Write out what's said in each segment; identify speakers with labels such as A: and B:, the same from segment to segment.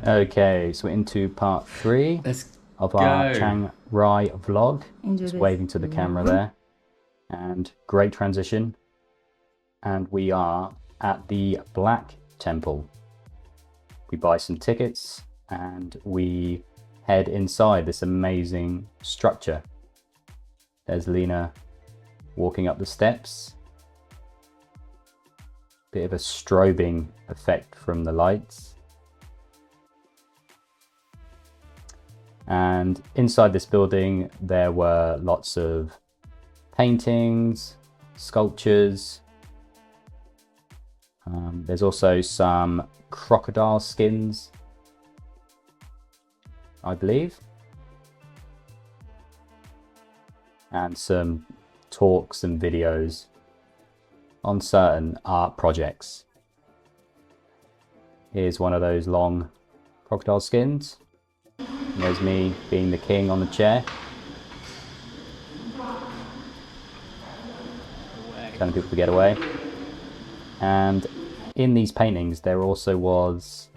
A: Okay, so we're into part 3
B: Let's
A: of
B: go.
A: our Chiang Rai vlog.
C: Enjoy
A: Just
C: this.
A: waving to the camera there. And great transition. And we are at the Black Temple. We buy some tickets and we head inside this amazing structure. There's Lena walking up the steps. Bit of a strobing effect from the lights. And inside this building there were lots of paintings, sculptures. There's also some crocodile skins, I believe, and some talks and videos on certain art projects. Here's one of those long crocodile skins. There's me being the king on the chair, telling people to get away. And in these paintings there also was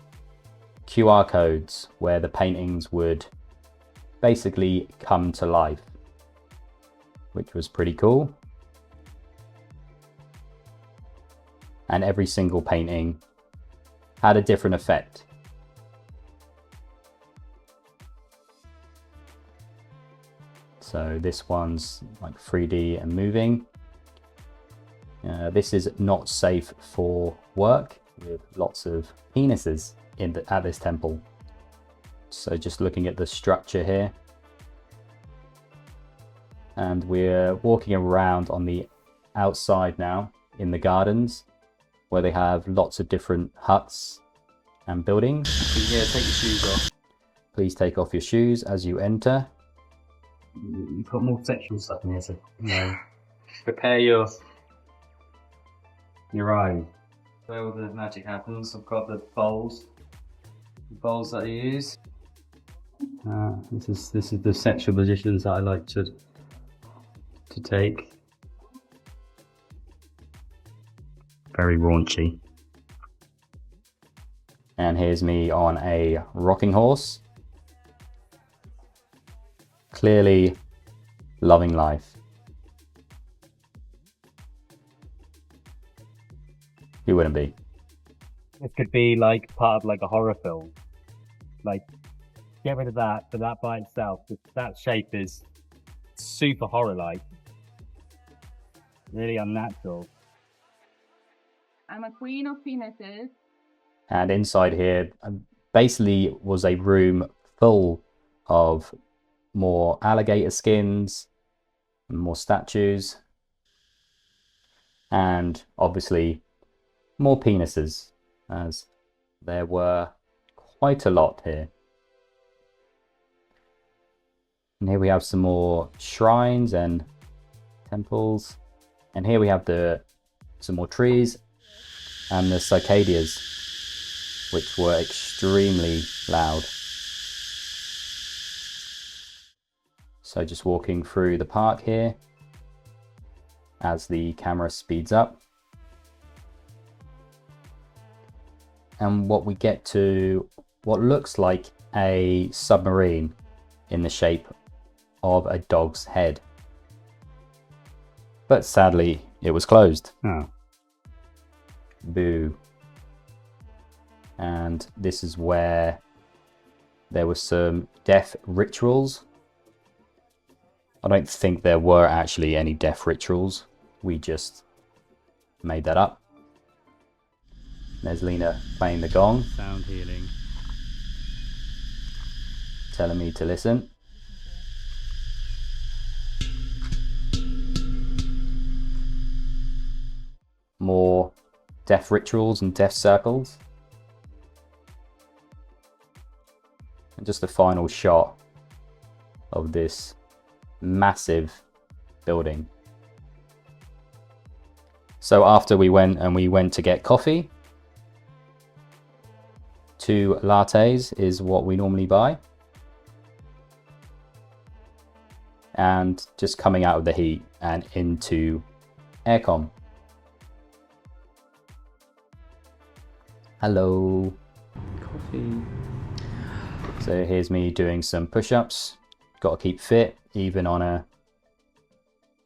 A: QR codes where the paintings would basically come to life, which was pretty cool. And every single painting had a different effect. So this one's like 3D and moving. This is not safe for work, with lots of penises at this temple. So just looking at the structure here. And we're walking around on the outside now in the gardens, where they have lots of different huts and buildings.
B: Yeah, take your shoes off.
A: Please take off your shoes as you enter.
B: You've got more sexual stuff in here, so prepare your own. Where all the magic happens. I've got the bowls that you use. This is the sexual positions that I like to take. Very raunchy.
A: And here's me on a rocking horse. Clearly loving life. Who wouldn't be?
D: This could be like part of like a horror film. Like, get rid of that, but that by itself, that shape is super horror-like. Really unnatural.
C: I'm a queen of penises.
A: And inside here basically was a room full of more alligator skins, more statues, and obviously more penises, as there were quite a lot here. And here we have some more shrines and temples, and here we have some more trees and the cicadas, which were extremely loud. So just walking through the park here as the camera speeds up. And what we get to what looks like a submarine in the shape of a dog's head. But sadly, it was closed.
D: Oh.
A: Boo. And this is where there were some death rituals. I don't think there were actually any death rituals. We just made that up. There's Lena playing the gong,
D: Sound healing.
A: telling me to listen. More death rituals and death circles. And just the final shot of this massive building. So after we went to get coffee, 2 lattes is what we normally buy. And just coming out of the heat and into aircon. Hello.
B: Coffee.
A: So here's me doing some push-ups. Got to keep fit even on a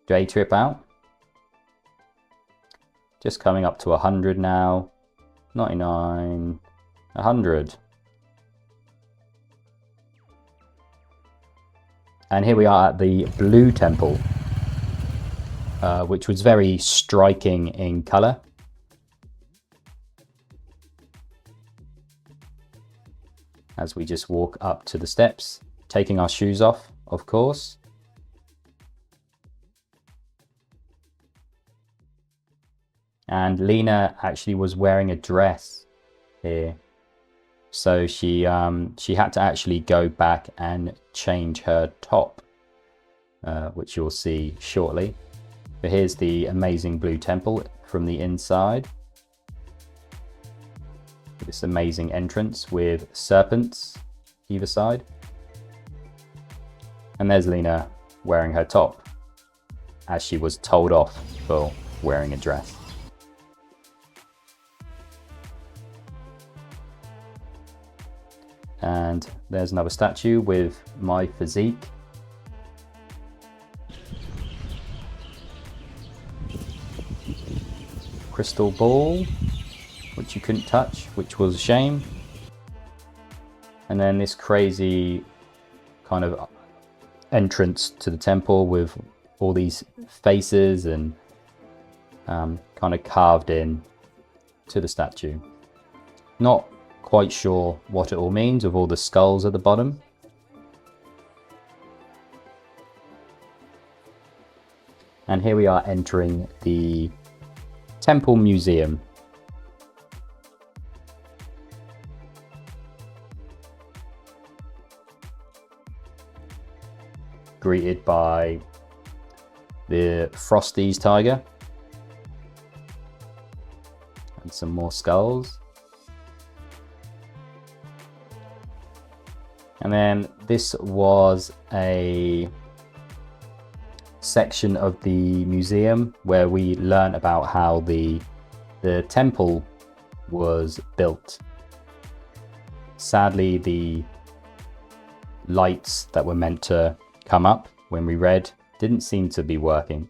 A: day trip out. Just coming up to 100 now. 99, 100. And here we are at the Blue Temple, which was very striking in color. As we just walk up to the steps, taking our shoes off, of course. And Lena actually was wearing a dress here. So she had to actually go back and change her top, which you'll see shortly. But here's the amazing Blue Temple from the inside. This amazing entrance with serpents either side. And there's Lena wearing her top, as she was told off for wearing a dress. And there's another statue with my physique. Crystal ball, which you couldn't touch, which was a shame. And then this crazy kind of entrance to the temple with all these faces and kind of carved in to the statue. Not quite sure what it all means with all the skulls at the bottom. And here we are entering the Temple Museum. Greeted by the Frosty's tiger and some more skulls. And then this was a section of the museum where we learn about how the temple was built. Sadly, the lights that were meant to come up when we read didn't seem to be working.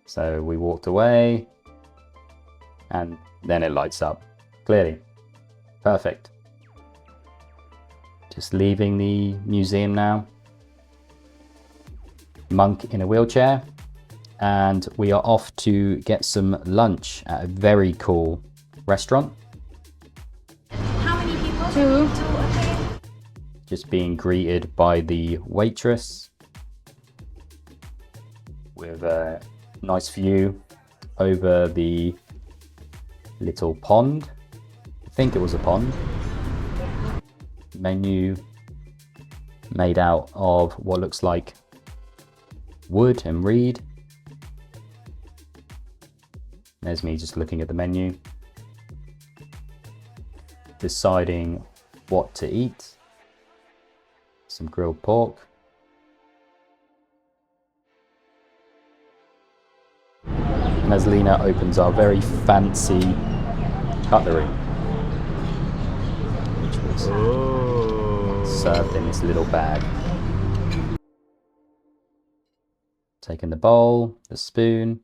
A: So we walked away and then it lights up. Clearly. Perfect. Just leaving the museum now. Monk in a wheelchair. And we are off to get some lunch at a very cool restaurant.
E: How many people?
C: 2.
E: Okay.
A: Just being greeted by the waitress with a nice view over the little pond. I think it was a pond. Menu made out of what looks like wood and reed. There's me just looking at the menu, deciding what to eat. Some grilled pork. And as Lena opens our very fancy cutlery, which was served in this little bag. Taking the bowl, the spoon,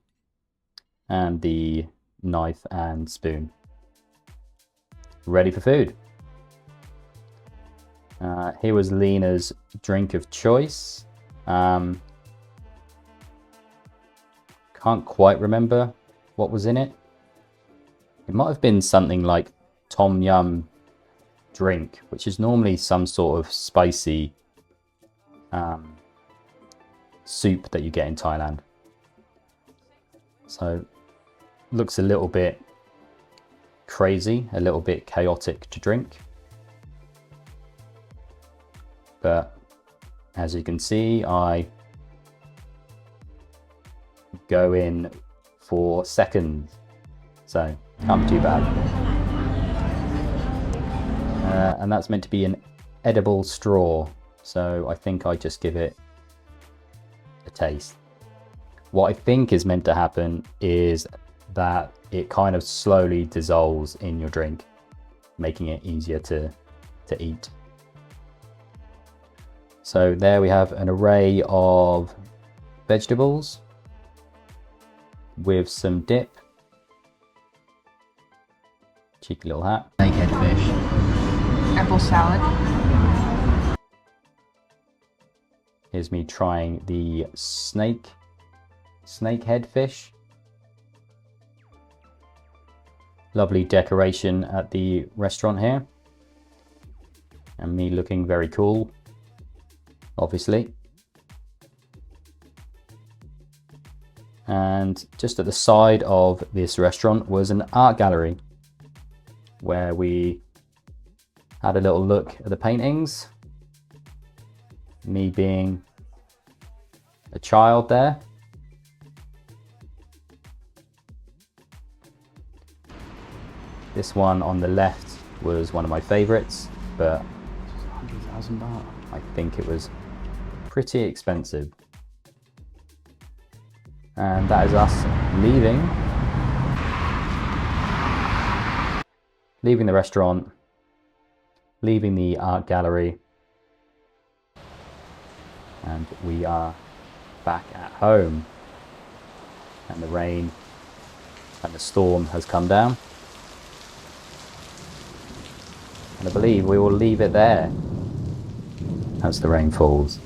A: and the knife and spoon. Ready for food. Here was Lena's drink of choice. Can't quite remember what was in it. It might have been something like tom yum drink, which is normally some sort of spicy soup that you get in Thailand. So looks a little bit crazy, a little bit chaotic to drink. But as you can see, I go in for seconds, so can't be too bad. And that's meant to be an edible straw, so I think I just give it a taste. What I think is meant to happen is that it kind of slowly dissolves in your drink, making it easier to eat. So there we have an array of vegetables with some dip. Cheeky little hat. Snakehead fish.
C: Apple salad.
A: Here's me trying the snakehead fish. Lovely decoration at the restaurant here. And me looking very cool, obviously. And just at the side of this restaurant was an art gallery where we had a little look at the paintings. Me being a child there. This one on the left was one of my favorites, but 100,000 baht. I think it was pretty expensive. And that is us leaving the restaurant, leaving the art gallery, and we are back at home. And the rain and the storm has come down. And I believe we will leave it there as the rain falls.